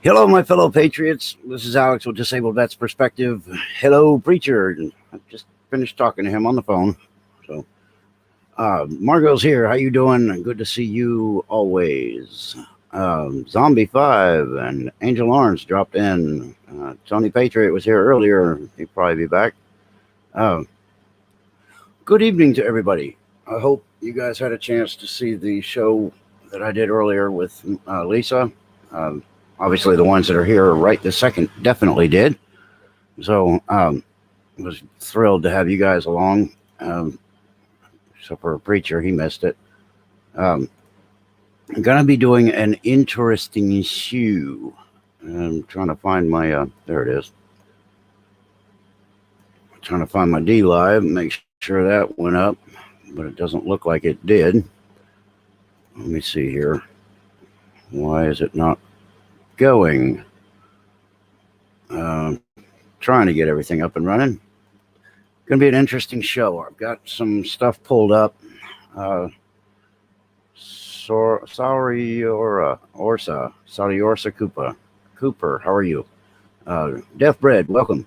Hello, my fellow patriots. This is Alex with Disabled Vets Perspective. Hello, preacher. I just finished talking to him on the phone. So, Margot's here. How you doing? Good to see you always. Zombie 5 and Angel Lawrence dropped in. Tony Patriot was here earlier. He'll probably be back. Good evening to everybody. I hope you guys had a chance to see the show that I did earlier with Lisa. Obviously, the ones that are here right this second definitely did. So, was thrilled to have you guys along. Except for a preacher, he missed it. I'm going to be doing an interesting issue. I'm trying to find my, there it is. I'm trying to find my D Live, make sure that went up, but it doesn't look like it did. Let me see here. Why is it not going? Trying to get everything up and running. Going to be an interesting show. I've got some stuff pulled up. Sorry, Orsa Cooper, how are you? Deaf Bread, welcome.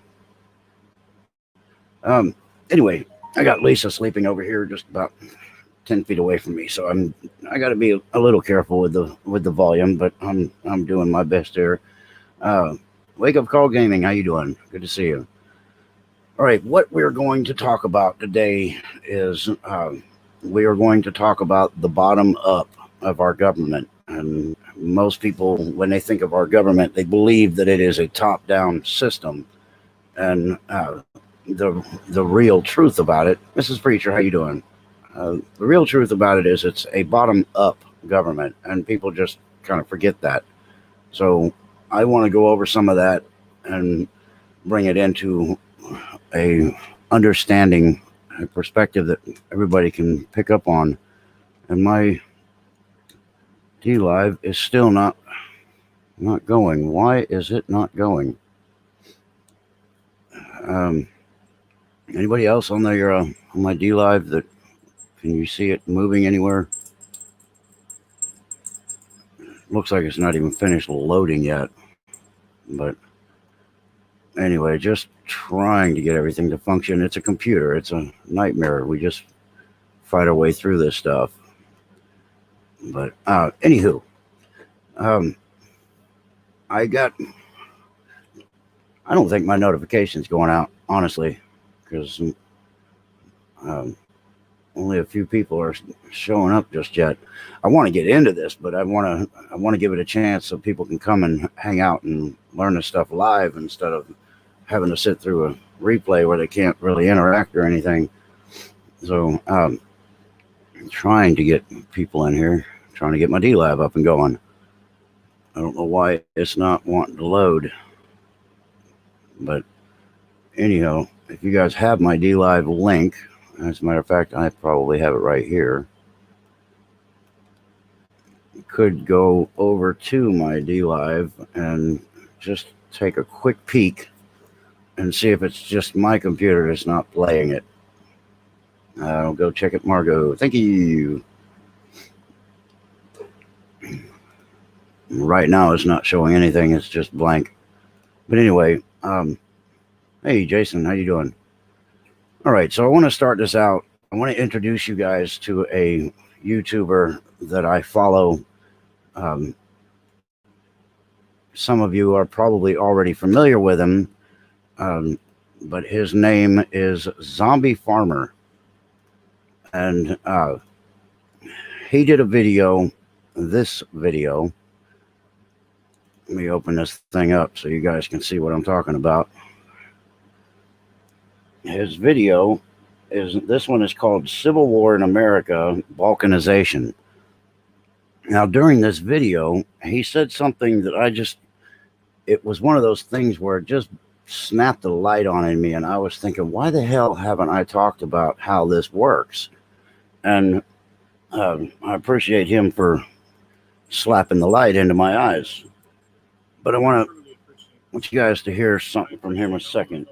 Anyway, I got Lisa sleeping over here just about 10 feet away from me, so I got to be a little careful with the volume, but I'm doing my best here. Wake Up Call Gaming, how you doing? Good to see you. All right, what we're going to talk about today is we are going to talk about the bottom up of our government. And most people, when they think of our government, they believe that it is a top-down system. And the real truth about it, Mrs. Preacher, how you doing? The real truth about it is it's a bottom-up government, and people just kind of forget that. So I want to go over some of that and bring it into a understanding, a perspective that everybody can pick up on. And my D Live is still not going. Why is it not going? Anybody else on there on my D Live that can you see it moving anywhere? Looks like it's not even finished loading yet. But anyway, just trying to get everything to function. It's a computer. It's a nightmare. We just fight our way through this stuff. But anywho, I don't think my notification's going out, honestly, because only a few people are showing up just yet. I want to get into this, but I want to give it a chance so people can come and hang out and learn this stuff live instead of having to sit through a replay where they can't really interact or anything. So I'm trying to get people in here, trying to get my D-Lab up and going. I don't know why it's not wanting to load. But anyhow, if you guys have my D-Live link, as a matter of fact, I probably have it right here. You could go over to my D-Live and just take a quick peek and see if it's just my computer that's not playing it. I'll go check it, Margot. Thank you. Right now, it's not showing anything. It's just blank. But anyway, hey, Jason, how you doing? All right, so I want to start this out. I want to introduce you guys to a YouTuber that I follow. Some of you are probably already familiar with him, but his name is Zombie Farmer. And he did a video, this video. Let me open this thing up so you guys can see what I'm talking about. His video this one is called Civil War in America, Balkanization. Now, during this video, he said something that it was one of those things where it just snapped the light on in me, and I was thinking, why the hell haven't I talked about how this works? And I appreciate him for slapping the light into my eyes. But I want you guys to hear something from him a second.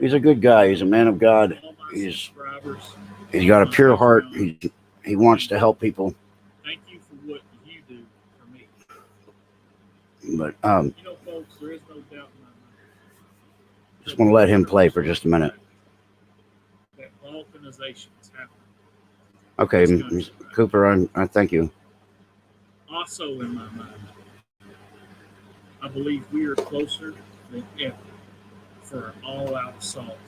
He's a good guy. He's a man of God. He's got a pure heart. He wants to help people. Thank you for what you do But folks, there is no doubt in my mind. just want to let him play for just a minute. That balkanization is happening. Okay, Cooper, I thank you. Also, in my mind, I believe we are closer than ever for an all-out assault.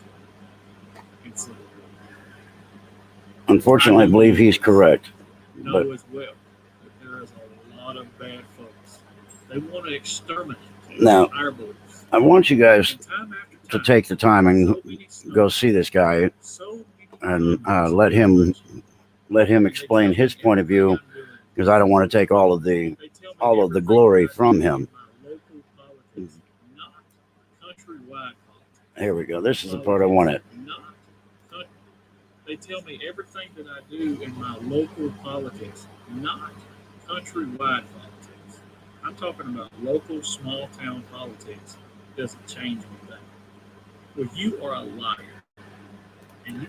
Unfortunately, I believe he's correct. Know as well that there is a lot of bad folks. They want to exterminate our beliefs. I want you guys to take the time and go see this guy and let him explain his point of view, because I don't want to take all of the glory from him. Here we go. This is the part I wanted. They tell me everything that I do in my local politics, not countrywide politics. I'm talking about local, small town politics. Doesn't change anything. Well, you are a liar. And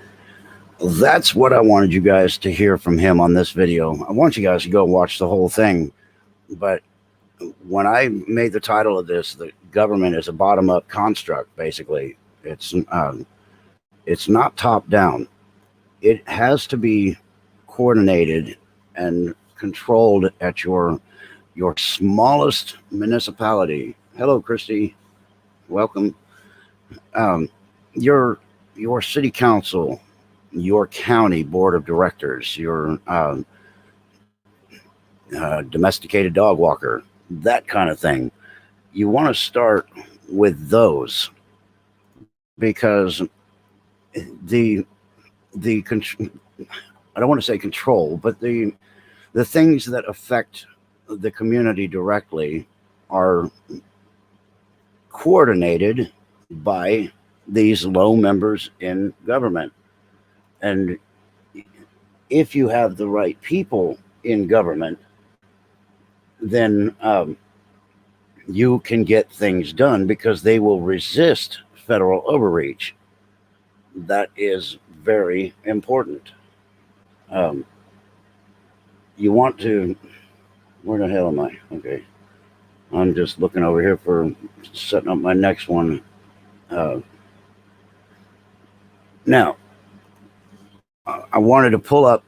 that's what I wanted you guys to hear from him on this video. I want you guys to go watch the whole thing. But when I made the title of this, the government is a bottom-up construct, basically. It's not top-down. It has to be coordinated and controlled at your smallest municipality. Hello, Christy. Welcome. Your city council, your county board of directors, your domesticated dog walker, that kind of thing. You want to start with those, because the I don't want to say control, but the things that affect the community directly are coordinated by these low members in government. And if you have the right people in government, then you can get things done, because they will resist federal overreach. That is very important. You want to, where the hell am I? Okay. I'm just looking over here for setting up my next one. Now, I wanted to pull up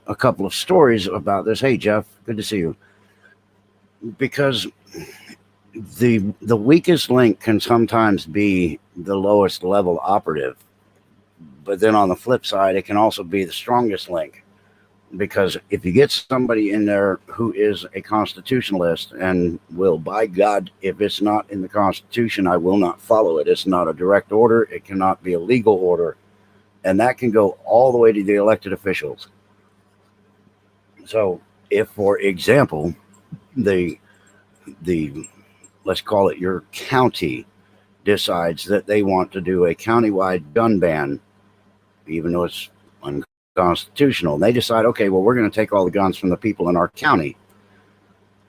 a couple of stories about this. Hey, Jeff, good to see you. Because the weakest link can sometimes be the lowest level operative. But then on the flip side, it can also be the strongest link. Because if you get somebody in there who is a constitutionalist and will, by God, if it's not in the Constitution, I will not follow it. It's not a direct order. It cannot be a legal order. And that can go all the way to the elected officials. So if, for example, the let's call it your county decides that they want to do a countywide gun ban, even though it's unconstitutional, and they decide, okay, well, we're going to take all the guns from the people in our county,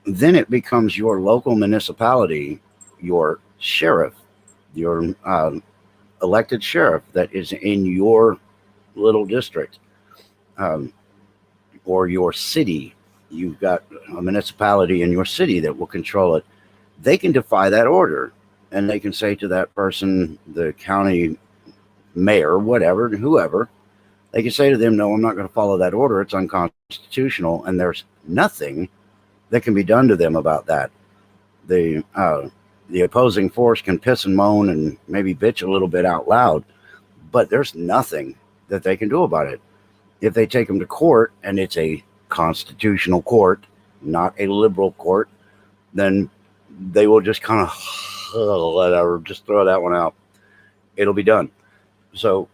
then it becomes your local municipality, your sheriff, your elected sheriff that is in your little district, or your city. You've got a municipality in your city that will control it. They can defy that order, and they can say to that person, the county mayor, whatever, whoever, they can say to them, no, I'm not going to follow that order. It's unconstitutional. And there's nothing that can be done to them about that. The opposing force can piss and moan and maybe bitch a little bit out loud, but there's nothing that they can do about it. If they take them to court, and it's a constitutional court, not a liberal court, then they will just kind of whatever, just throw that one out. It'll be done. So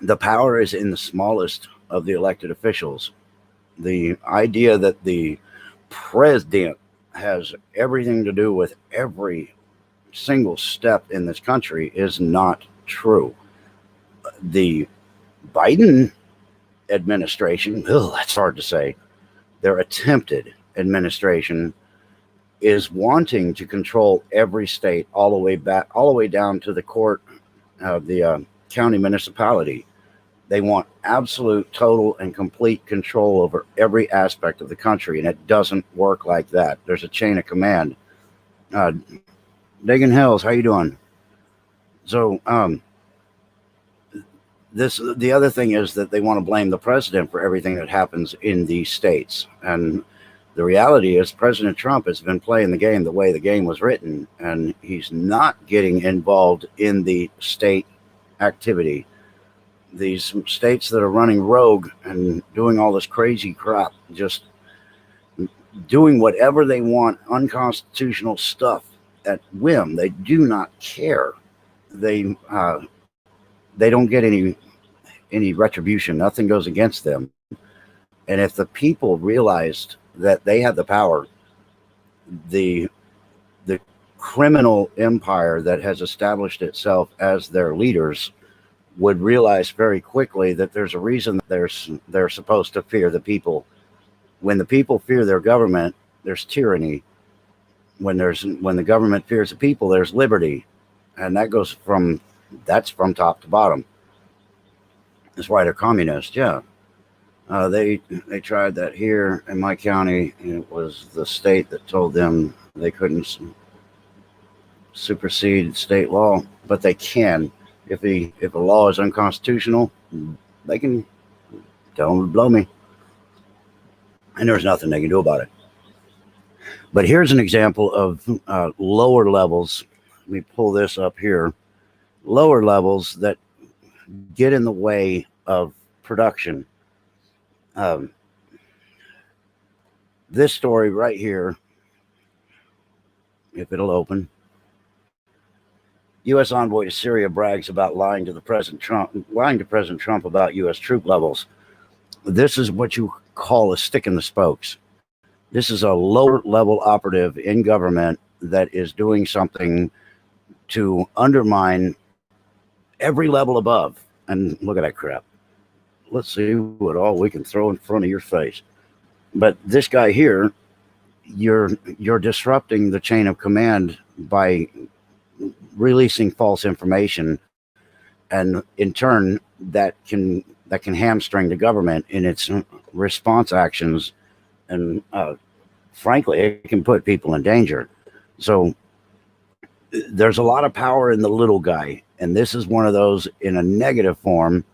the power is in the smallest of the elected officials. The idea that the president has everything to do with every single step in this country is not true. The Biden administration, that's hard to say, their attempted administration is wanting to control every state all the way back, all the way down to the court of the county municipality. They want absolute, total, and complete control over every aspect of the country, and it doesn't work like that. There's a chain of command. Uh, Dagan Hills, how you doing? So, the other thing is that they want to blame the president for everything that happens in these states, and the reality is President Trump has been playing the game the way the game was written, and he's not getting involved in the state activity. These states that are running rogue and doing all this crazy crap, just doing whatever they want, unconstitutional stuff at whim. They do not care. They they don't get any retribution. Nothing goes against them. And if the people realized that they had the power, the the criminal empire that has established itself as their leaders would realize very quickly that there's a reason that they're supposed to fear the people. When the people fear their government, there's tyranny. When the government fears the people, there's liberty, and that's from top to bottom. That's why they're communist. Yeah, they tried that here in my county, and it was the state that told them they couldn't supersede state law, but they can. If a law is unconstitutional, they can tell them to blow me, and there's nothing they can do about it. But here's an example of lower levels. Let me pull this up here. Lower levels that get in the way of production. This story right here, if it'll open. U.S. envoy to Syria brags about lying to President Trump about U.S. troop levels. This is what you call a stick in the spokes. This is a lower level operative in government that is doing something to undermine every level above. And look at that crap. Let's see what all we can throw in front of your face. But this guy here, you're disrupting the chain of command by releasing false information, and in turn that can hamstring the government in its response actions, and frankly it can put people in danger. So there's a lot of power in the little guy, and this is one of those in a negative form.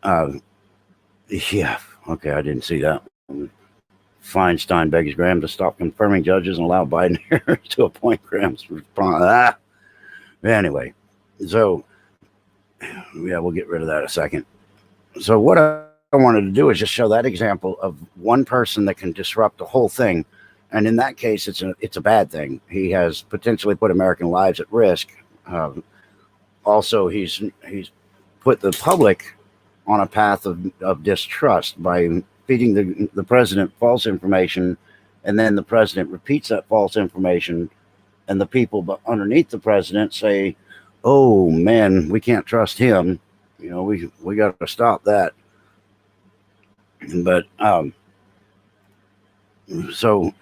Yeah, okay, I didn't see that. Feinstein begs Graham to stop confirming judges and allow Biden to appoint Graham's response. Anyway, so yeah, we'll get rid of that in a second. So what I wanted to do is just show that example of one person that can disrupt the whole thing, and in that case, it's a bad thing. He has potentially put American lives at risk. Also, he's put the public on a path of distrust by feeding the president false information, and then the president repeats that false information, and the people underneath the president say, "Oh man, we can't trust him. You know, we got to stop that." But so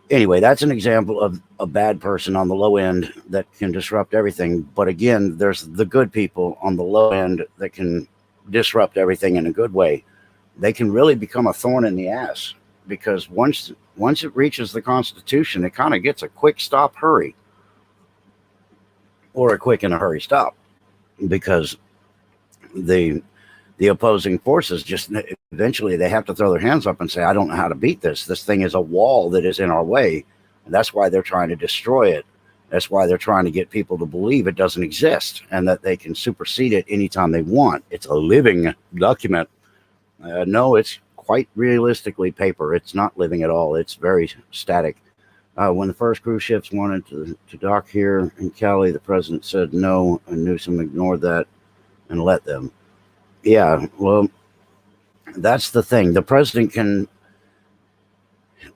anyway, that's an example of a bad person on the low end that can disrupt everything. But again, there's the good people on the low end that can disrupt everything in a good way. They can really become a thorn in the ass, because once it reaches the Constitution, it kind of gets a quick stop hurry, or a quick in a hurry stop, because the opposing forces just eventually they have to throw their hands up and say, I don't know how to beat this. This thing is a wall that is in our way. And that's why they're trying to destroy it. That's why they're trying to get people to believe it doesn't exist and that they can supersede it anytime they want. It's a living document. No, it's quite realistically paper. It's not living at all. It's very static. When the first cruise ships wanted to dock here in Cali, the president said no, and Newsom ignored that and let them. Yeah, well, that's the thing. The president can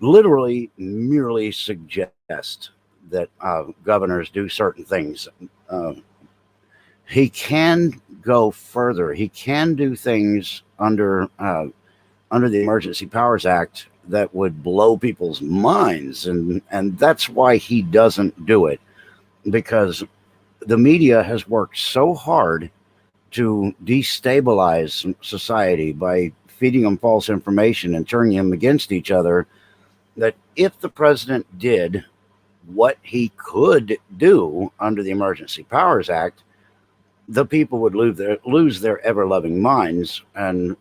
literally merely suggest that governors do certain things. He can go further. He can do things under the Emergency Powers Act that would blow people's minds, and that's why he doesn't do it, because the media has worked so hard to destabilize society by feeding them false information and turning them against each other, that if the president did what he could do under the Emergency Powers Act, the people would lose their ever-loving minds, and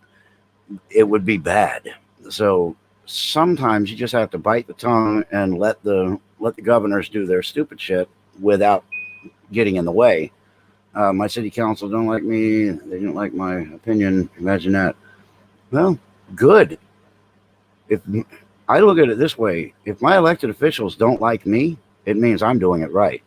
it would be bad. So sometimes you just have to bite the tongue and let the governors do their stupid shit without getting in the way. My city council don't like me. They don't like my opinion. Imagine that. Well, good. If I look at it this way, if my elected officials don't like me, it means I'm doing it right.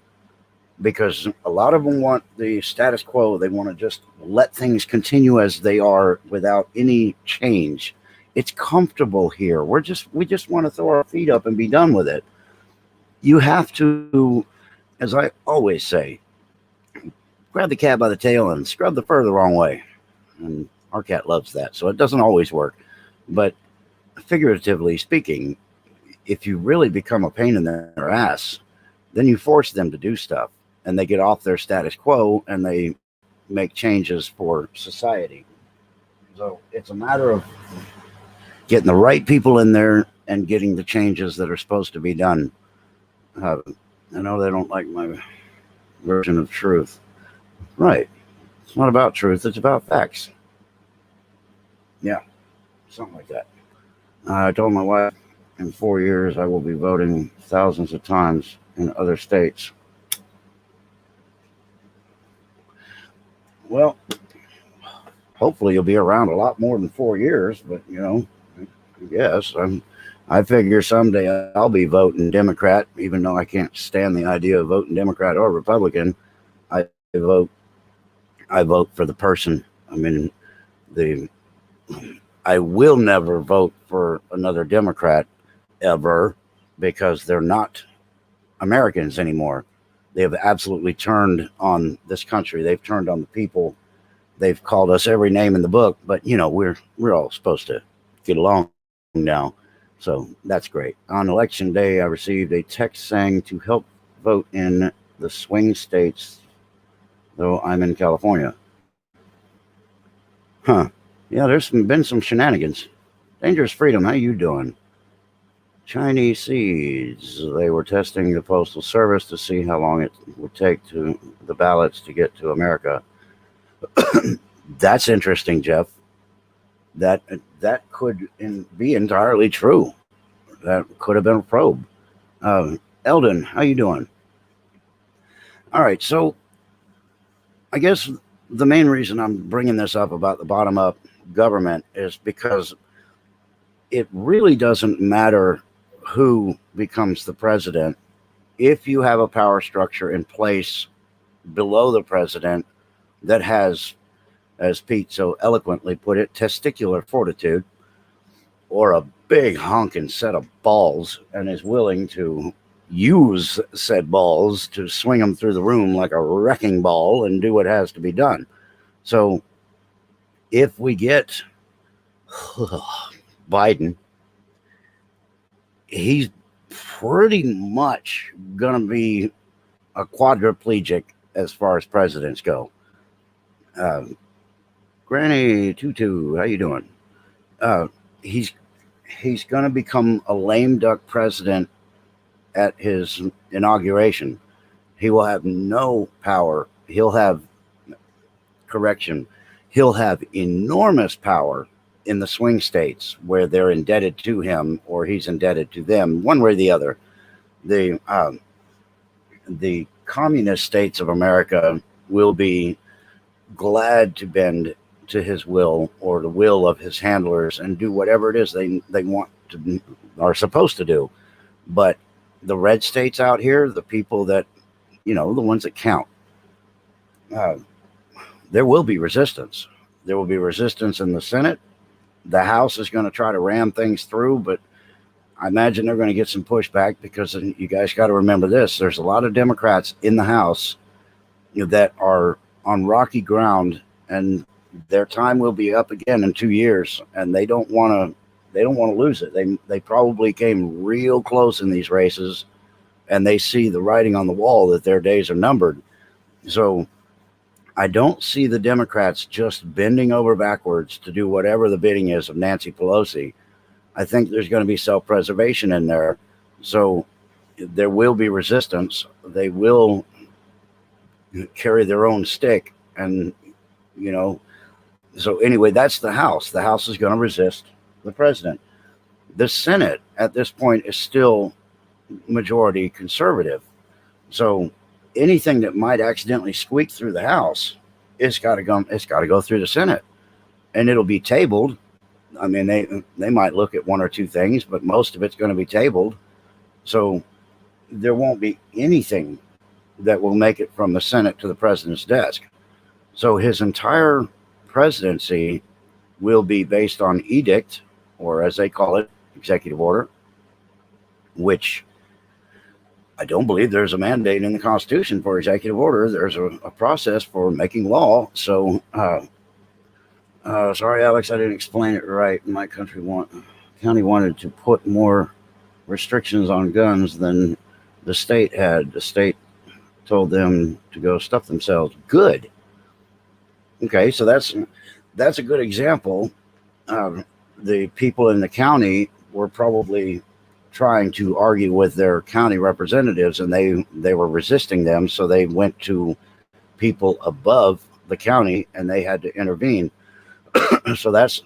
Because a lot of them want the status quo. They want to just let things continue as they are without any change. It's comfortable here. We just want to throw our feet up and be done with it. You have to, as I always say, grab the cat by the tail and scrub the fur the wrong way. And our cat loves that, so it doesn't always work. But figuratively speaking, if you really become a pain in their ass, then you force them to do stuff, and they get off their status quo and they make changes for society. So it's a matter of getting the right people in there and getting the changes that are supposed to be done. I know they don't like my version of truth. Right. It's not about truth. It's about facts. Yeah. Something like that. I told my wife in 4 years I will be voting thousands of times in other states. Well, hopefully you'll be around a lot more than 4 years, but yes, I figure someday I'll be voting Democrat, even though I can't stand the idea of voting Democrat or Republican. I vote for the person. I mean, I will never vote for another Democrat ever, because they're not Americans anymore. They have absolutely turned on this country. They've turned on the people. They've called us every name in the book, but we're all supposed to get along now. So that's great. On election day, I received a text saying to help vote in the swing states, though I'm in California. Huh. Yeah, there's been some shenanigans. Dangerous Freedom, how you doing? Chinese seeds. They were testing the Postal Service to see how long it would take to the ballots to get to America. That's interesting, Jeff. That could be entirely true. That could have been a probe. Eldon, how you doing? All right, so I guess the main reason I'm bringing this up about the bottom-up government is because it really doesn't matter who becomes the president if you have a power structure in place below the president that has, as Pete so eloquently put it, testicular fortitude, or a big honking set of balls, and is willing to use said balls to swing them through the room like a wrecking ball and do what has to be done. So if we get Biden, he's pretty much going to be a quadriplegic as far as presidents go. Granny Tutu, how you doing? He's going to become a lame duck president at his inauguration. He will have no power. He'll have enormous power in the swing states where they're indebted to him or he's indebted to them, one way or the other. The communist states of America will be glad to bend to his will or the will of his handlers and do whatever it is they want to, are supposed to do. But the red states out here, the people that, the ones that count, there will be resistance. There will be resistance in the Senate. The House is going to try to ram things through, but I imagine they're going to get some pushback, because you guys got to remember this. There's a lot of Democrats in the House that are on rocky ground, and their time will be up again in 2 years, and they don't want to lose it. They probably came real close in these races, and they see the writing on the wall that their days are numbered. So I don't see the Democrats just bending over backwards to do whatever the bidding is of Nancy Pelosi. I think there's going to be self-preservation in there. So there will be resistance. They will carry their own stick. And, so anyway, that's the House. The House is going to resist the president. The Senate at this point is still majority conservative. So anything that might accidentally squeak through the House, it's got to go through the Senate, and it'll be tabled. I mean, they might look at one or two things, but most of it's going to be tabled. So there won't be anything that will make it from the Senate to the president's desk. So his entire presidency will be based on edict, or as they call it, executive order, which I don't believe there's a mandate in the Constitution for executive order. There's a process for making law. So, sorry, Alex, I didn't explain it right. My county wanted to put more restrictions on guns than the state had. The state told them to go stuff themselves. Good. Okay, so that's a good example. The people in the county were probably trying to argue with their county representatives, and they were resisting them, so they went to people above the county and they had to intervene. So that's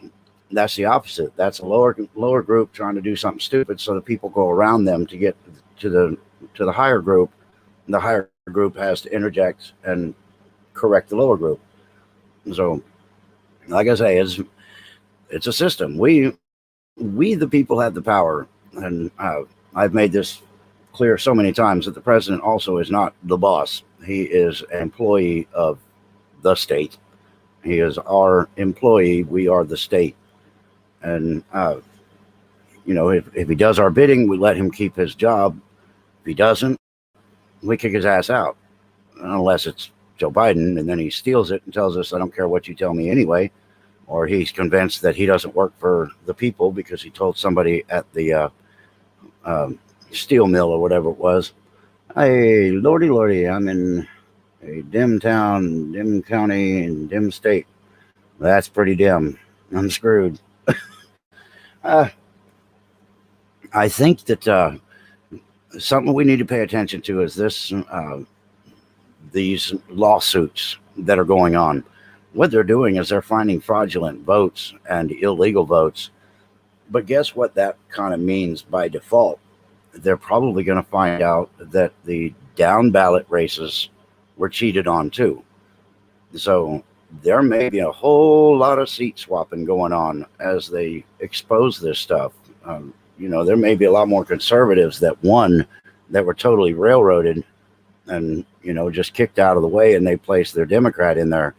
the opposite. That's a lower group trying to do something stupid, so the people go around them to get to the higher group. The higher group has to interject and correct the lower group. So, like I say, it's a system. We the people have the power, and I've made this clear so many times that the president also is not the boss. He is an employee of the state. He is our employee. We are the state. And, if he does our bidding, we let him keep his job. If he doesn't, we kick his ass out, unless it's Joe Biden, and then he steals it and tells us, I don't care what you tell me anyway. Or he's convinced that he doesn't work for the people because he told somebody at the steel mill or whatever it was, hey, lordy, I'm in a dim town, dim county, and dim state. That's pretty dim. I'm screwed. I think that something we need to pay attention to is these lawsuits that are going on. What they're doing is they're finding fraudulent votes and illegal votes. But guess what that kind of means by default? They're probably going to find out that the down ballot races were cheated on too. So there may be a whole lot of seat swapping going on as they expose this stuff. There may be a lot more conservatives that won that were totally railroaded and, just kicked out of the way, and they placed their Democrat in there.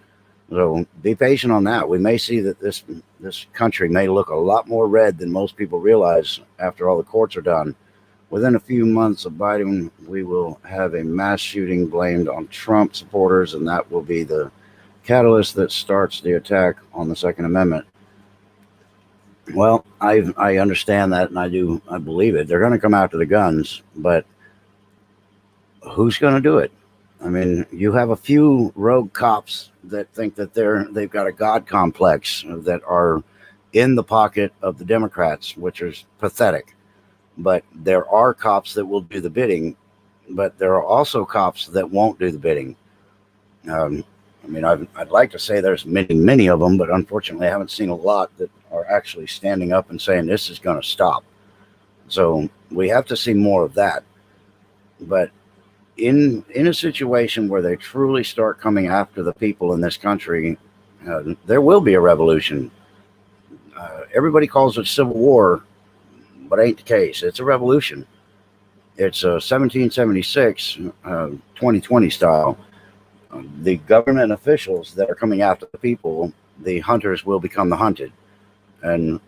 So be patient on that. We may see that this country may look a lot more red than most people realize after all the courts are done. Within a few months of Biden, we will have a mass shooting blamed on Trump supporters, and that will be the catalyst that starts the attack on the Second Amendment. Well, I understand that, and I believe it. They're going to come after the guns, but who's going to do it? I mean, you have a few rogue cops that think that they've got a God complex that are in the pocket of the Democrats, which is pathetic. But there are cops that will do the bidding, but there are also cops that won't do the bidding. I'd like to say there's many of them, but unfortunately I haven't seen a lot that are actually standing up and saying this is going to stop. So we have to see more of that. But in a situation where they truly start coming after the people in this country, there will be a revolution. Everybody calls it civil war, but ain't the case. It's a revolution. It's a 1776, 2020 style. The government officials that are coming after the people, the hunters will become the hunted. And,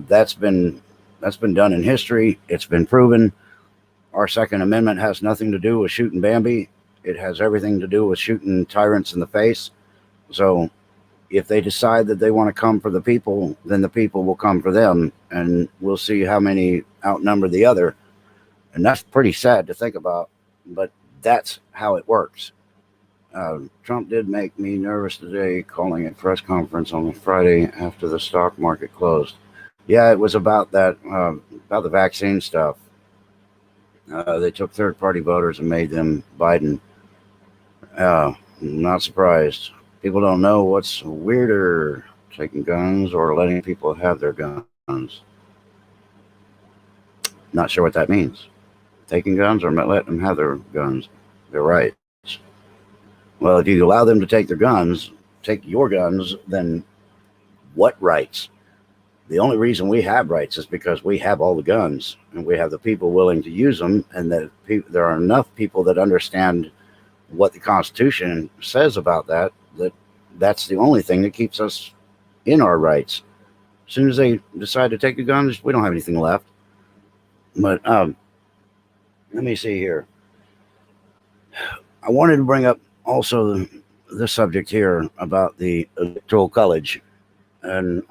that's been done in history. It's been proven. Our Second Amendment has nothing to do with shooting Bambi. It has everything to do with shooting tyrants in the face. So if they decide that they want to come for the people, then the people will come for them, and we'll see how many outnumber the other. And that's pretty sad to think about, but that's how it works. Trump did make me nervous today, calling a press conference on Friday after the stock market closed. Yeah, it was about that, about the vaccine stuff. They took third-party voters and made them Biden. Not surprised. People don't know what's weirder, taking guns or letting people have their guns. Not sure what that means. Taking guns or letting them have their guns, their rights. Well, if you allow them to take take your guns, then what rights? The only reason we have rights is because we have all the guns and we have the people willing to use them, and that there are enough people that understand what the Constitution says about that's the only thing that keeps us in our rights. As soon as they decide to take the guns, we don't have anything left. But let me see here. I wanted to bring up also the subject here about the Electoral College. And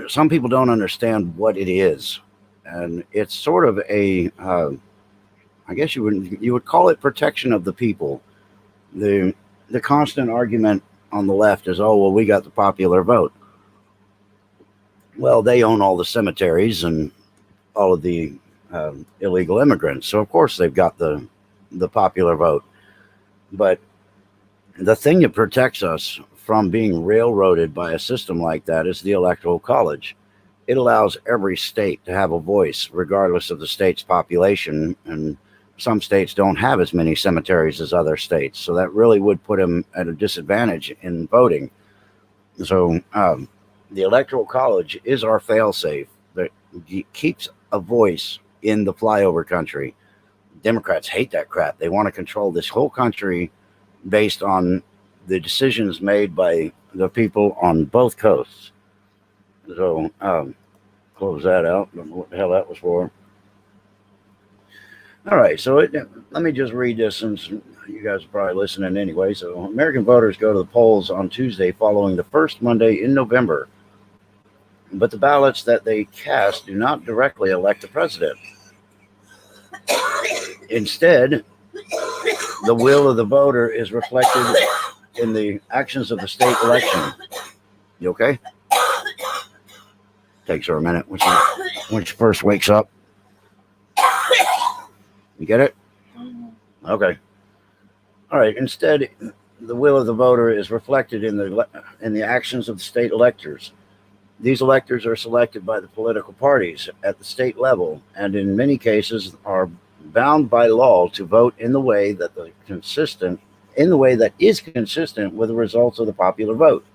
some people don't understand what it is. And it's sort of I guess you would call it protection of the people. The constant argument on the left is, oh, well, we got the popular vote. Well, they own all the cemeteries and all of the illegal immigrants. So, of course, they've got the popular vote. But the thing that protects us from being railroaded by a system like that is the Electoral College. It allows every state to have a voice, regardless of the state's population. And some states don't have as many cemeteries as other states. So that really would put them at a disadvantage in voting. So the Electoral College is our fail-safe that keeps a voice in the flyover country. Democrats hate that crap. They want to control this whole country based on the decisions made by the people on both coasts. So close that out. Don't know what the hell that was for. All right, so let me just read this since you guys are probably listening anyway. So American voters go to the polls on Tuesday following the first Monday in November. But the ballots that they cast do not directly elect the president. Instead, the will of the voter is reflected in the actions of the state election. You okay? Takes her a minute when she first wakes up. You get it? Okay. All right. Instead, the will of the voter is reflected in the actions of the state electors. These electors are selected by the political parties at the state level, and in many cases are bound by law to vote in the way that is consistent with the results of the popular vote.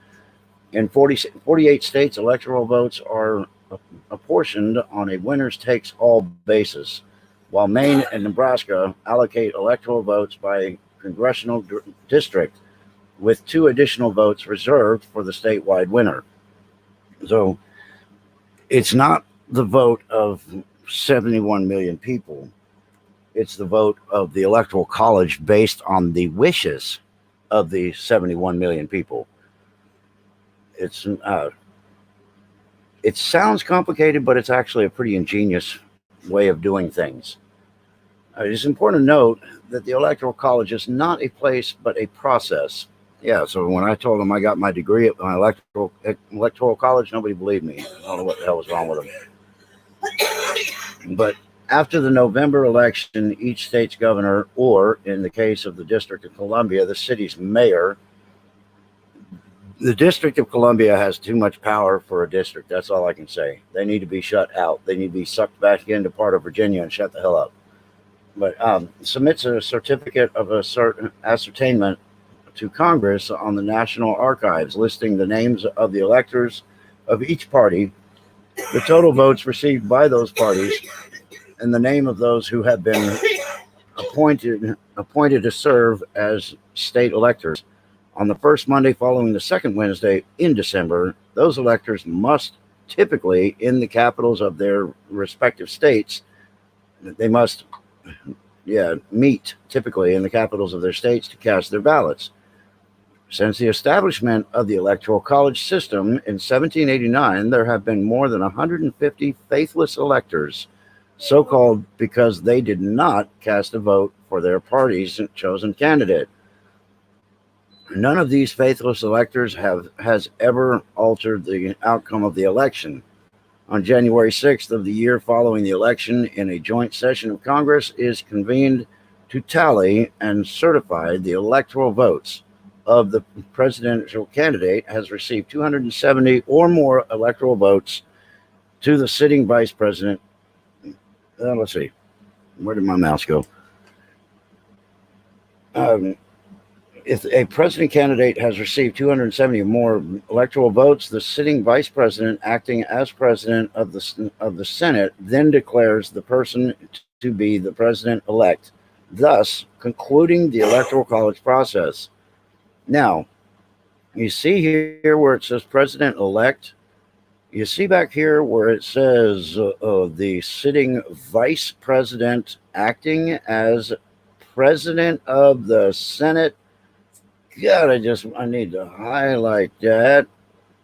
In 48 states, electoral votes are apportioned on a winners takes all basis, while Maine and Nebraska allocate electoral votes by congressional district, with 2 additional votes reserved for the statewide winner. So it's not the vote of 71 million people. It's the vote of the Electoral College based on the wishes of the 71 million people. It sounds complicated, but it's actually a pretty ingenious way of doing things. It's important to note that the Electoral College is not a place, but a process. Yeah, so when I told them I got my degree at my Electoral College, nobody believed me. I don't know what the hell was wrong with them. But after the November election, each state's governor, or in the case of the District of Columbia, the city's mayor. The District of Columbia has too much power for a district. That's all I can say. They need to be shut out. They need to be sucked back into part of Virginia and shut the hell up. But submits a certificate of ascertainment to Congress on the National Archives, listing the names of the electors of each party, the total votes received by those parties, and the name of those who have been appointed to serve as state electors. On the first Monday following the second Wednesday in December, those electors must typically in the capitals of their respective states. They must meet typically in the capitals of their states to cast their ballots. Since the establishment of the Electoral College system in 1789, there have been more than 150 faithless electors, so-called because they did not cast a vote for their party's chosen candidate. None of these faithless electors has ever altered the outcome of the election. On January 6th of the year following the election, in a joint session of Congress is convened to tally and certify the electoral votes of the presidential candidate has received 270 or more electoral votes to the sitting vice president. Let's see. Where did my mouse go? If a president candidate has received 270 or more electoral votes, the sitting vice president, acting as president of the Senate, then declares the person to be the president-elect, thus concluding the Electoral College process. Now, you see here where it says president-elect. You see back here where it says the sitting vice president acting as president of the Senate. God, I need to highlight that.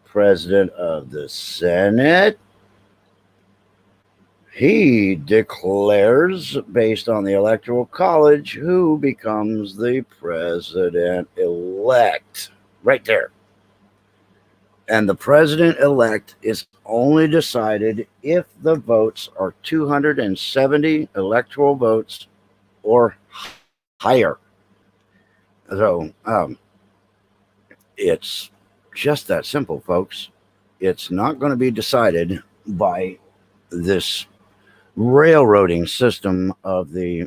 President of the Senate. He declares, based on the Electoral College, who becomes the president-elect. Right there. And the president-elect is only decided if the votes are 270 electoral votes or higher. So, it's just that simple, folks. It's not going to be decided by this railroading system of the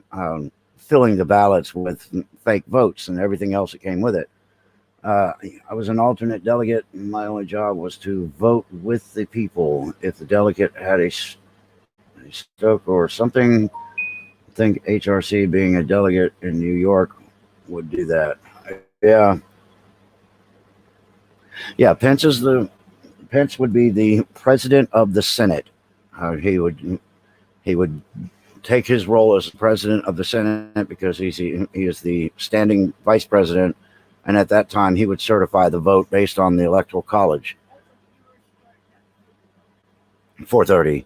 filling the ballots with fake votes and everything else that came with it. I was an alternate delegate, and my only job was to vote with the people. If the delegate had a stroke or something, I think HRC, being a delegate in New York, would do that. Yeah. Pence would be the president of the Senate. He would take his role as president of the Senate because he is the standing vice president, and at that time he would certify the vote based on the Electoral College. 4:30.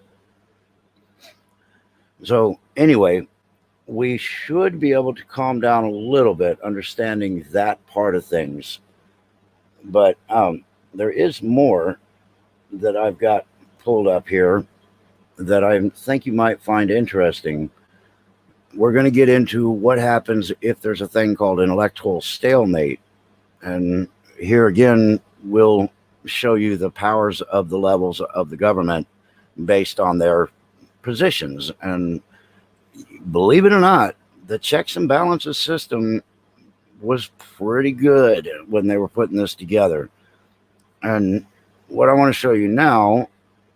So anyway, we should be able to calm down a little bit, understanding that part of things. But there is more that I've got pulled up here that I think you might find interesting. We're going to get into what happens if there's a thing called an electoral stalemate. And here again, we'll show you the powers of the levels of the government based on their positions. And believe it or not, the checks and balances system was pretty good when they were putting this together. And what I want to show you now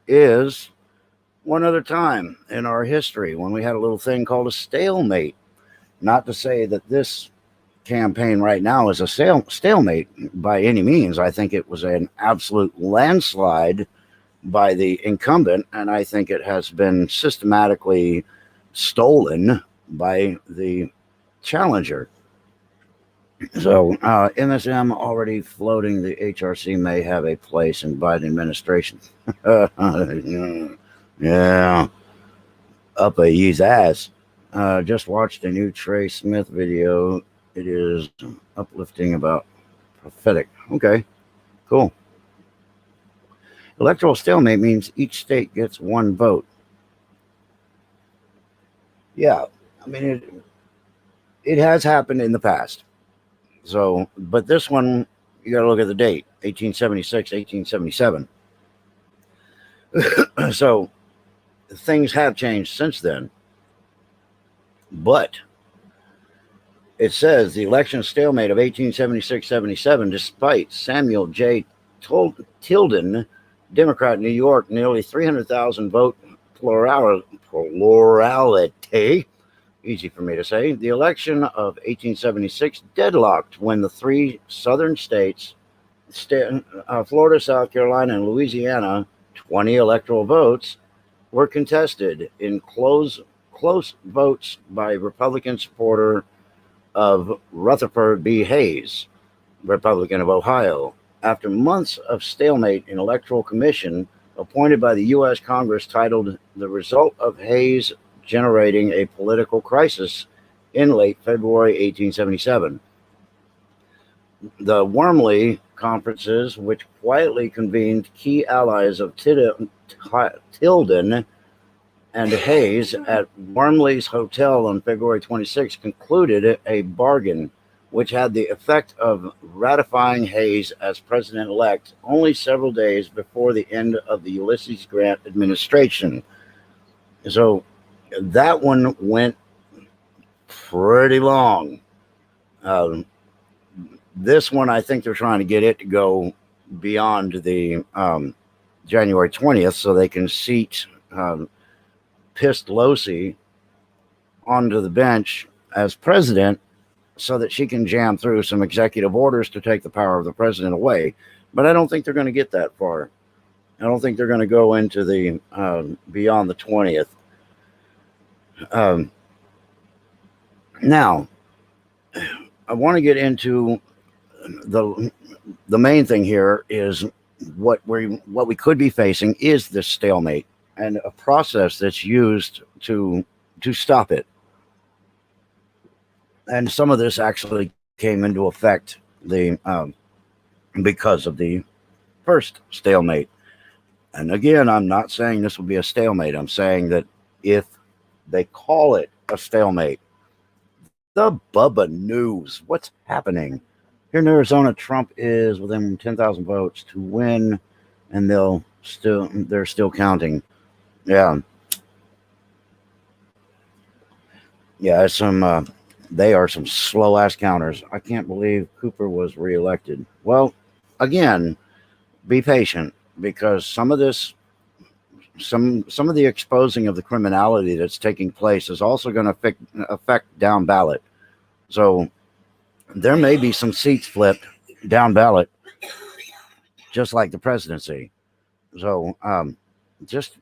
is one other time in our history when we had a little thing called a stalemate. Not to say that this campaign right now is a stalemate by any means. I think it was an absolute landslide by the incumbent, and I think it has been systematically stolen by the challenger. So MSM already floating the HRC may have a place in Biden administration. Yeah, up a ye's ass. Just watched a new Trey Smith video. It is uplifting about prophetic. Okay, cool. Electoral stalemate means each state gets one vote. Yeah, I mean, it has happened in the past. So, but this one, you got to look at the date, 1876, 1877. So, things have changed since then. But it says the election stalemate of 1876-77, despite Samuel J. Tilden, Democrat in New York, nearly 300,000 vote plurality, easy for me to say, the election of 1876 deadlocked when the three southern states, Florida, South Carolina, and Louisiana, 20 electoral votes, were contested in close votes by Republican supporter of Rutherford B. Hayes, Republican of Ohio. After months of stalemate, an electoral commission appointed by the U.S. Congress titled "The Result of Hayes Generating a Political Crisis" in late February 1877. The Wormley conferences, which quietly convened key allies of Tilden and Hayes at Wormley's Hotel on February 26 concluded a bargain which had the effect of ratifying Hayes as president-elect only several days before the end of the Ulysses Grant administration. So that one went pretty long. This one, I think they're trying to get it to go beyond the January 20th so they can seat Pistolosi onto the bench as president so that she can jam through some executive orders to take the power of the president away. But I don't think they're going to get that far. I don't think they're going to go into the beyond the 20th. Now, I want to get into the main thing here is what we could be facing is this stalemate and a process that's used to stop it. And some of this actually came into effect because of the first stalemate. And again, I'm not saying this will be a stalemate. I'm saying that if they call it a stalemate, the Bubba News, what's happening? Here in Arizona, Trump is within 10,000 votes to win, and they're still counting. Yeah. Yeah, they are some slow ass counters. I can't believe Cooper was reelected. Well, again, be patient because some of the exposing of the criminality that's taking place is also going to affect down ballot. So there may be some seats flipped down ballot, just like the presidency. So just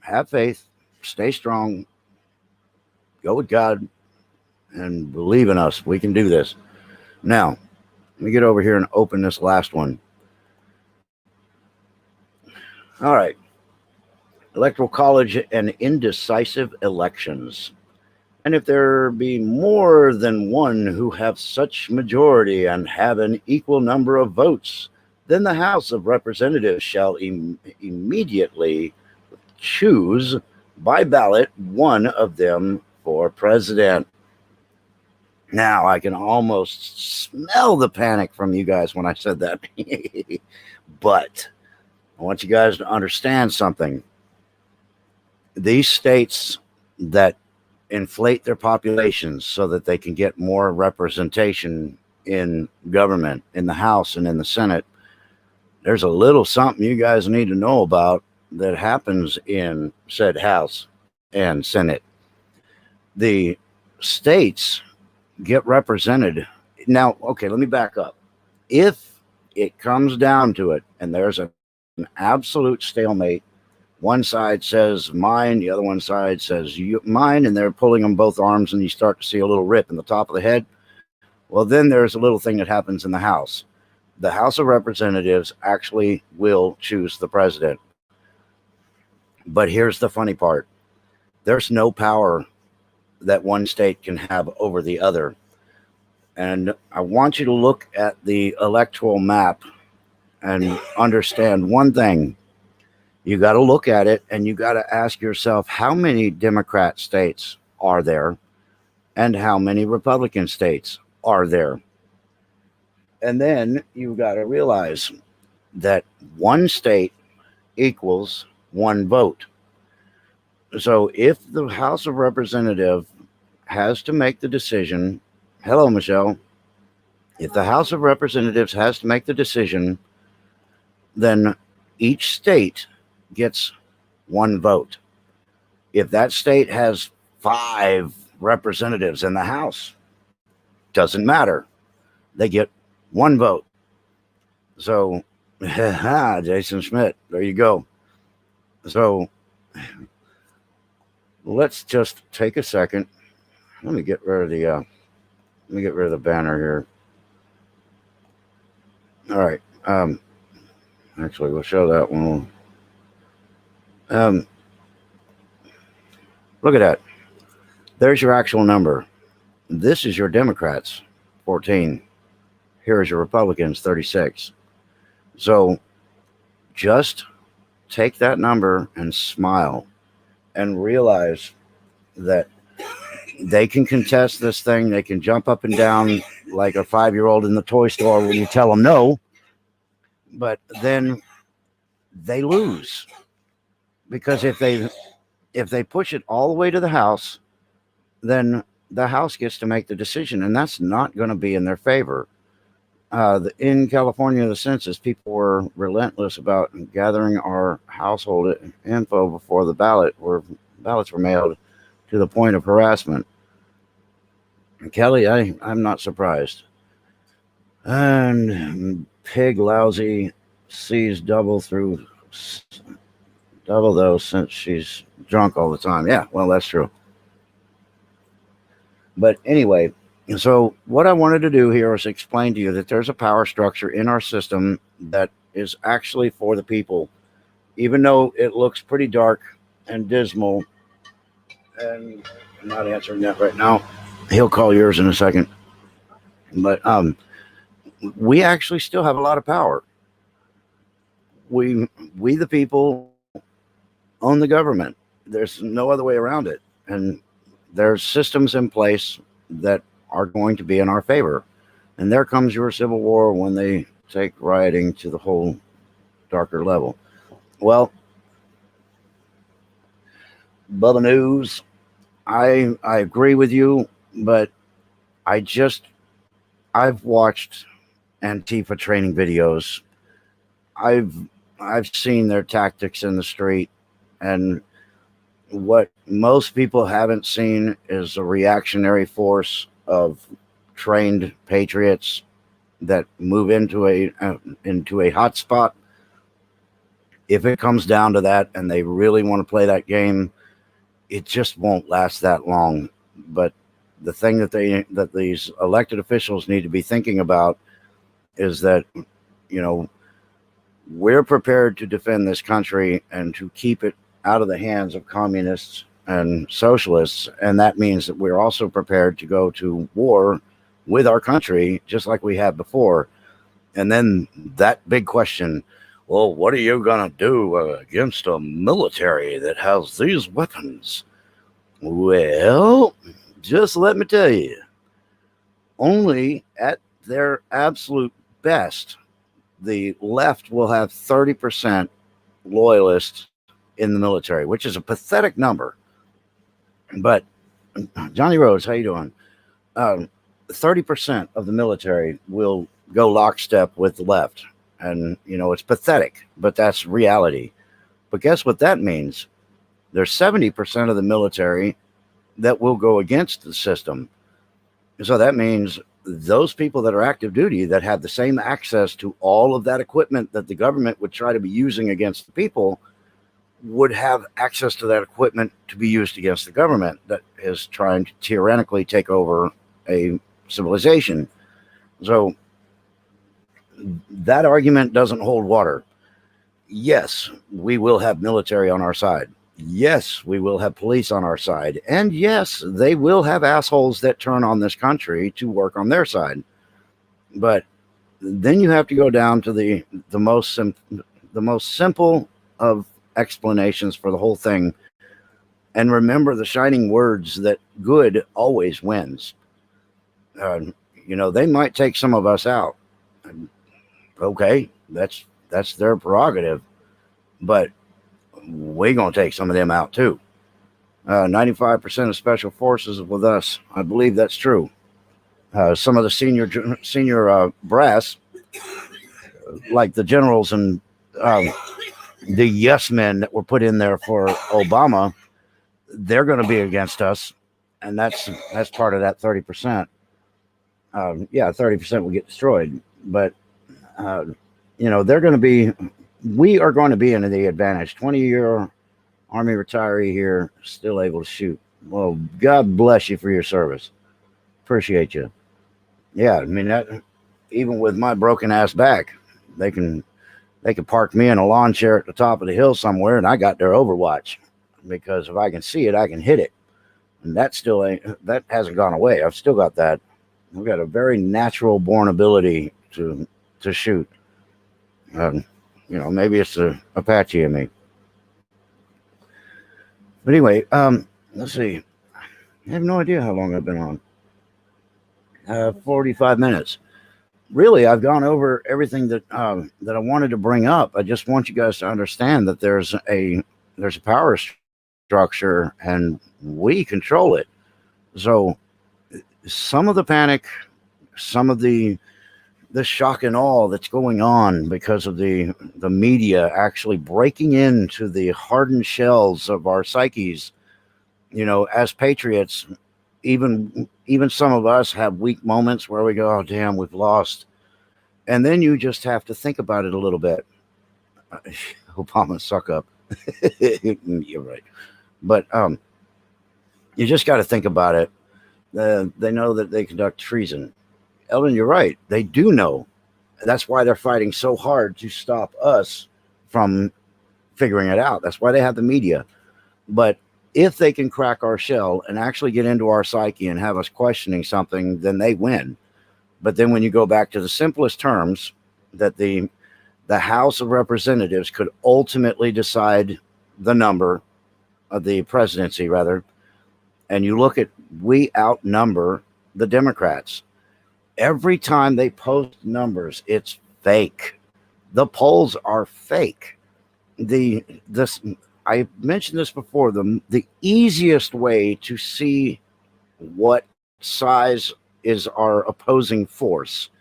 have faith, stay strong, go with God, and believe in us. We can do this. Now, let me get over here and open this last one. All right. Electoral College and indecisive elections. And if there be more than one who have such majority and have an equal number of votes, then the House of Representatives shall immediately choose by ballot one of them for president. Now, I can almost smell the panic from you guys when I said that. But I want you guys to understand something. These states that inflate their populations so that they can get more representation in government, in the House and in the Senate, there's a little something you guys need to know about that happens in said House and Senate. The states get represented. Now, okay, let me back up. If it comes down to it and there's an absolute stalemate, one side says mine, the other one side says mine, and they're pulling on both arms, and you start to see a little rip in the top of the head. Well, then there's a little thing that happens in the House. The House of Representatives actually will choose the president. But here's the funny part. There's no power that one state can have over the other. And I want you to look at the electoral map and understand one thing. You got to look at it and you got to ask yourself, how many Democrat states are there and how many Republican states are there? And then you got to realize that one state equals one vote. So if the House of Representatives has to make the decision, hello, Michelle. If the House of Representatives has to make the decision, then each state gets one vote. If that state has 5 representatives in the House, doesn't matter. They get one vote. So, Jason Schmidt, there you go. So, let's just take a second. Let me get rid of the banner here. All right. Actually, we'll show that one. Look at that. There's your actual number. This is your Democrats, 14. Here's your Republicans, 36. So just take that number and smile and realize that they can contest this thing. They can jump up and down like a 5-year-old in the toy store when you tell them no, but then they lose, because if they push it all the way to the House, then the House gets to make the decision, and that's not going to be in their favor. In California, the census, people were relentless about gathering our household info before the ballots were mailed, to the point of harassment. And Kelly, I'm not surprised. And Pig Lousy sees double though, since she's drunk all the time. Yeah, well, that's true. But anyway, so what I wanted to do here is explain to you that there's a power structure in our system that is actually for the people, even though it looks pretty dark and dismal. And I'm not answering that right now. He'll call yours in a second. But we actually still have a lot of power. We the people own the government. There's no other way around it. And there's systems in place that are going to be in our favor. And there comes your civil war when they take rioting to the whole darker level. Well, Bubba News, I agree with you, but I've watched Antifa training videos. I've seen their tactics in the street, and what most people haven't seen is a reactionary force of trained patriots that move into a hot spot. If it comes down to that and they really want to play that game, it just won't last that long. But the thing that these elected officials need to be thinking about is that, we're prepared to defend this country and to keep it out of the hands of communists and socialists. And that means that we're also prepared to go to war with our country, just like we have before. And then that big question, well, what are you going to do against a military that has these weapons? Well, just let me tell you, only at their absolute best, the left will have 30% loyalists in the military, which is a pathetic number. But Johnny Rhodes, how you doing? 30% of the military will go lockstep with the left. And, it's pathetic, but that's reality. But guess what that means? There's 70% of the military that will go against the system. So that means those people that are active duty, that have the same access to all of that equipment that the government would try to be using against the people, would have access to that equipment to be used against the government that is trying to tyrannically take over a civilization. So that argument doesn't hold water. Yes, we will have military on our side. Yes, we will have police on our side. And yes, they will have assholes that turn on this country to work on their side. But then you have to go down to the most simple of explanations for the whole thing, and remember the shining words that good always wins. They might take some of us out. Okay, that's their prerogative, but we're going to take some of them out too. 95% of special forces with us. I believe that's true. Some of the senior brass, like the generals and the yes men that were put in there for Obama, they're going to be against us, and that's part of that 30%. 30% will get destroyed, but they're going to be. We are going to be in the advantage. 20-year Army retiree here, still able to shoot. Well, God bless you for your service. Appreciate you. Yeah, I mean that. Even with my broken ass back, they can park me in a lawn chair at the top of the hill somewhere, and I got their Overwatch, because if I can see it, I can hit it, and that hasn't gone away. I've still got that. We've got a very natural born ability to shoot. Maybe it's the Apache in me. But anyway, let's see. I have no idea how long I've been on. 45 minutes. Really, I've gone over everything that that I wanted to bring up. I just want you guys to understand that there's a power structure and we control it. So some of the panic, some of the shock and awe that's going on because of the media actually breaking into the hardened shells of our psyches, as patriots, even some of us have weak moments where we go, oh damn, we've lost. And then you just have to think about it a little bit. Obama suck up. You're right. But you just got to think about it. They know that they conduct treason. Eldon, you're right. They do know. That's why they're fighting so hard to stop us from figuring it out. That's why they have the media. But if they can crack our shell and actually get into our psyche and have us questioning something, then they win. But then when you go back to the simplest terms, that the House of Representatives could ultimately decide the number of the presidency, rather, and you look at, we outnumber the Democrats. Every time they post numbers, it's fake. The polls are fake. I mentioned this before. The easiest way to see what size is our opposing force.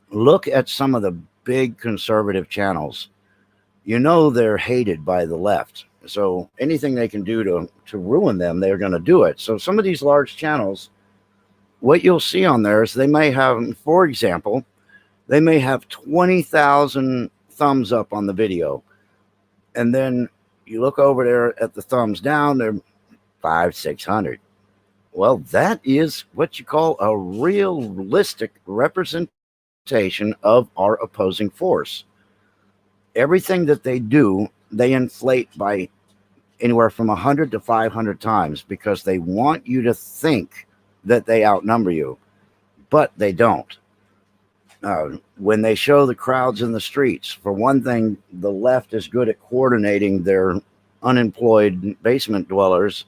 Look at some of the big conservative channels. They're hated by the left. So anything they can do to ruin them, they're going to do it. So some of these large channels, what you'll see on there is they may have, for example, they may have 20,000 thumbs up on the video. And then you look over there at the thumbs down, they're 500-600. Well, that is what you call a realistic representation of our opposing force. Everything that they do, they inflate by anywhere from 100 to 500 times because they want you to think that they outnumber you, but they don't. When they show the crowds in the streets, for one thing, the left is good at coordinating their unemployed basement dwellers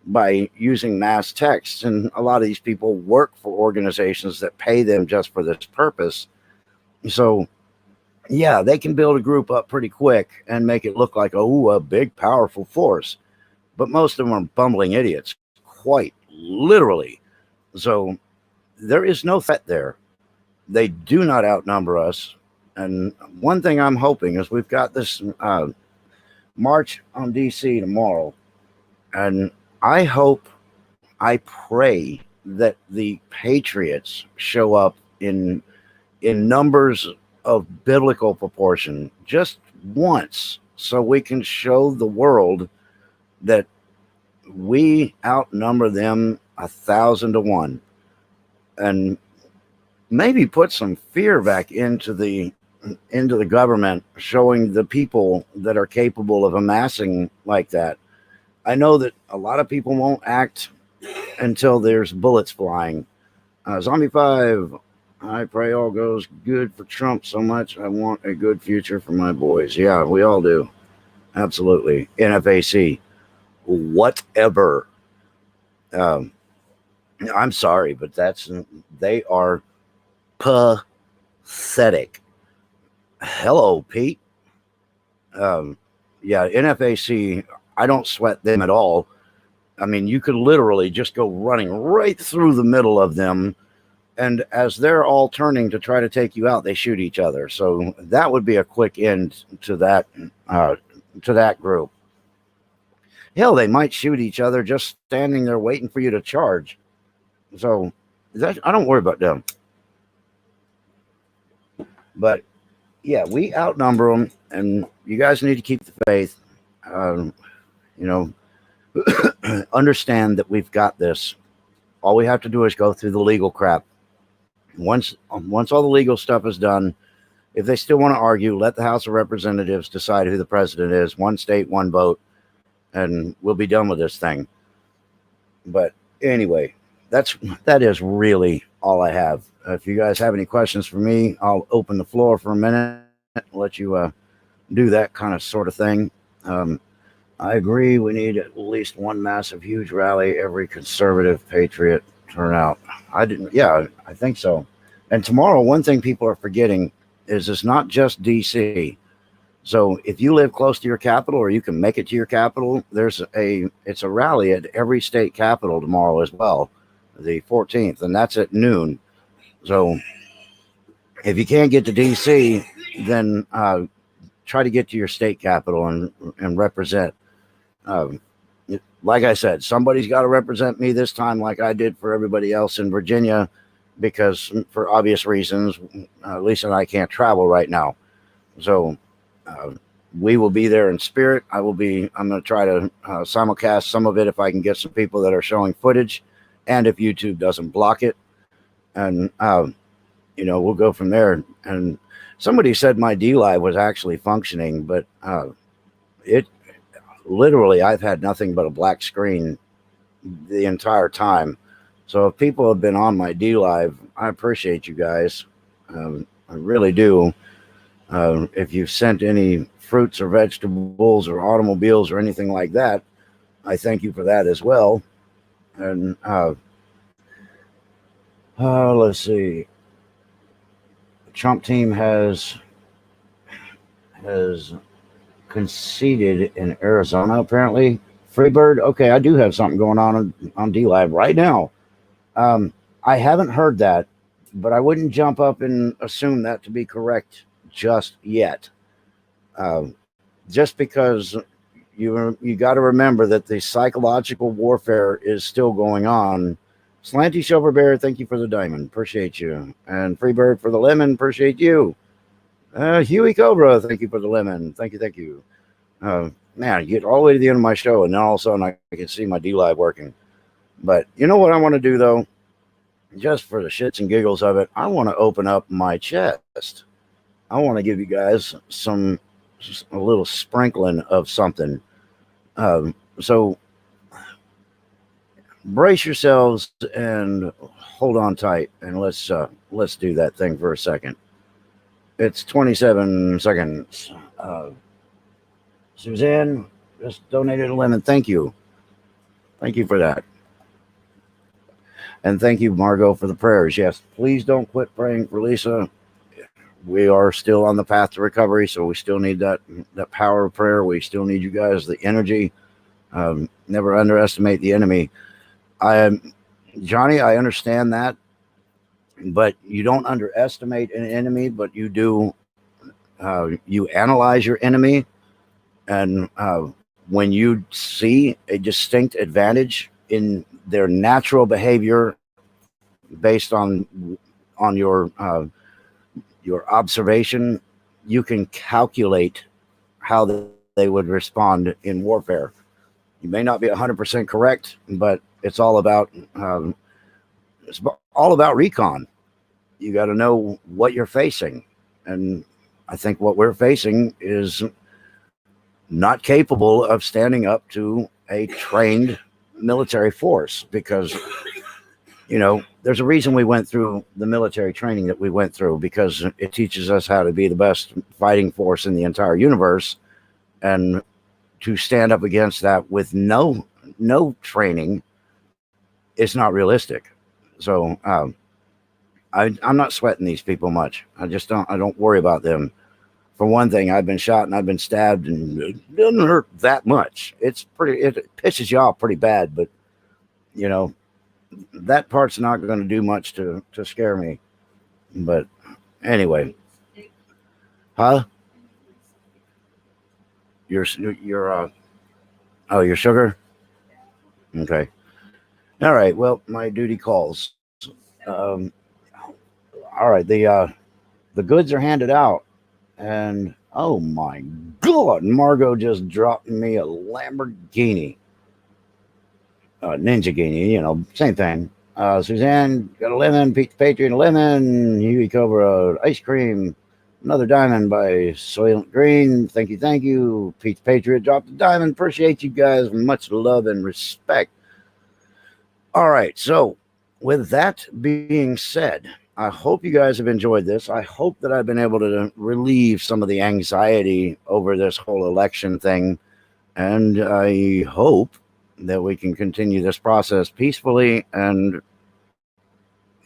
by using mass text. And a lot of these people work for organizations that pay them just for this purpose. So, yeah, they can build a group up pretty quick and make it look like, a big, powerful force. But most of them are bumbling idiots, quite literally. So there is no threat there. They do not outnumber us. And one thing I'm hoping is we've got this march on DC tomorrow. And I pray that the patriots show up in numbers of biblical proportion just once, so we can show the world that we outnumber them 1,000 to 1, and maybe put some fear back into the government, showing the people that are capable of amassing like that. I know that a lot of people won't act until there's bullets flying. Zombie 5, I pray all goes good for Trump so much. I want a good future for my boys. Yeah, we all do. Absolutely. NFAC, whatever. I'm sorry, but they are pathetic. Hello, Pete. Yeah, NFAC, I don't sweat them at all. I mean, you could literally just go running right through the middle of them, and as they're all turning to try to take you out, they shoot each other. So that would be a quick end to that group. Hell, they might shoot each other just standing there waiting for you to charge. So I don't worry about them. But yeah, we outnumber them, and you guys need to keep the faith. Understand that we've got this. All we have to do is go through the legal crap. Once all the legal stuff is done, if they still want to argue, let the House of Representatives decide who the president is. One state, one vote, and we'll be done with this thing. But anyway, that is really all I have. If you guys have any questions for me, I'll open the floor for a minute, let you do that kind of sort of thing. I agree. We need at least one massive, huge rally. Every conservative patriot turn out. I didn't. Yeah, I think so. And tomorrow, one thing people are forgetting is it's not just D.C. So if you live close to your capital, or you can make it to your capital, it's a rally at every state capital tomorrow as well, the 14th, and that's at noon. So if you can't get to D.C., then try to get to your state capital and represent. Um, like I said, somebody's got to represent me this time, like I did for everybody else in Virginia, because for obvious reasons, Lisa and I can't travel right now. So uh, we will be there in spirit. I'm going to try to simulcast some of it if I can get some people that are showing footage, and if YouTube doesn't block it, and we'll go from there. And somebody said my D Live was actually functioning, but it literally, I've had nothing but a black screen the entire time. So if people have been on my D Live, I appreciate you guys. I really do. If you've sent any fruits or vegetables or automobiles or anything like that, I thank you for that as well. And let's see. The Trump team has conceded in Arizona, apparently. Freebird, okay, I do have something going on D Live right now. I haven't heard that, but I wouldn't jump up and assume that to be correct just yet. Just because you got to remember that the psychological warfare is still going on. Slanty Silver Bear, thank you for the diamond, appreciate you. And Freebird for the lemon, appreciate you. Huey Cobra, thank you for the lemon. Thank you. Man, you get all the way to the end of my show, and then all of a sudden I can see my D Live working. But you know what I want to do, though? Just for the shits and giggles of it, I want to open up my chest. I want to give you guys a little sprinkling of something. So brace yourselves and hold on tight, and let's do that thing for a second. It's 27 seconds. Suzanne just donated a lemon. Thank you for that. And thank you, Margot, for the prayers. Yes, please don't quit praying for Lisa. We are still on the path to recovery, so we still need that power of prayer. We still need you guys, the energy. Never underestimate the enemy. Johnny, I understand that, but you don't underestimate an enemy, but you do. You analyze your enemy, and when you see a distinct advantage in their natural behavior based on your observation, you can calculate how they would respond in warfare. You may not be 100% correct, but it's all about recon. You got to know what you're facing, and I think what we're facing is not capable of standing up to a trained military force, because there's a reason we went through the military training that we went through, because it teaches us how to be the best fighting force in the entire universe, and to stand up against that with no training is not realistic. So I'm not sweating these people much. I don't worry about them. For one thing, I've been shot and I've been stabbed, and it doesn't hurt that much. It pisses you off pretty bad, but that part's not going to do much to scare me. But anyway, huh? Your sugar? Okay. All right. Well, my duty calls. All right. The goods are handed out. And oh my God, Margot just dropped me a Lamborghini. Ninja Guinea, same thing. Suzanne got a lemon, Pete the Patriot a lemon, Huey Cobra ice cream, another diamond by Soylent Green. Thank you. Pete the Patriot dropped a diamond. Appreciate you guys. Much love and respect. All right, so with that being said, I hope you guys have enjoyed this. I hope that I've been able to relieve some of the anxiety over this whole election thing, And I hope that we can continue this process peacefully. And,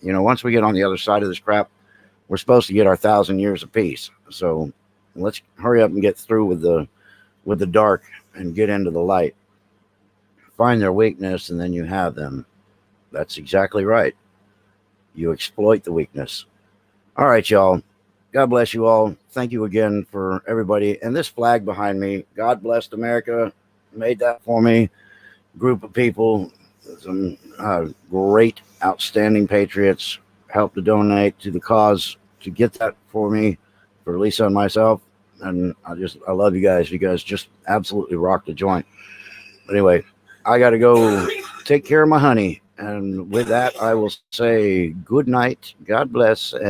once we get on the other side of this crap, we're supposed to get our 1,000 years of peace. So let's hurry up and get through with the dark and get into the light. Find their weakness, and then you have them. That's exactly right. You exploit the weakness. All right, y'all. God bless you all. Thank you again for everybody. And this flag behind me, God blessed America, made that for me. Group of people, some great, outstanding patriots helped to donate to the cause to get that for me, for Lisa and myself. And I love you guys. You guys just absolutely rock the joint. But anyway, I got to go take care of my honey. And with that, I will say good night, God bless, and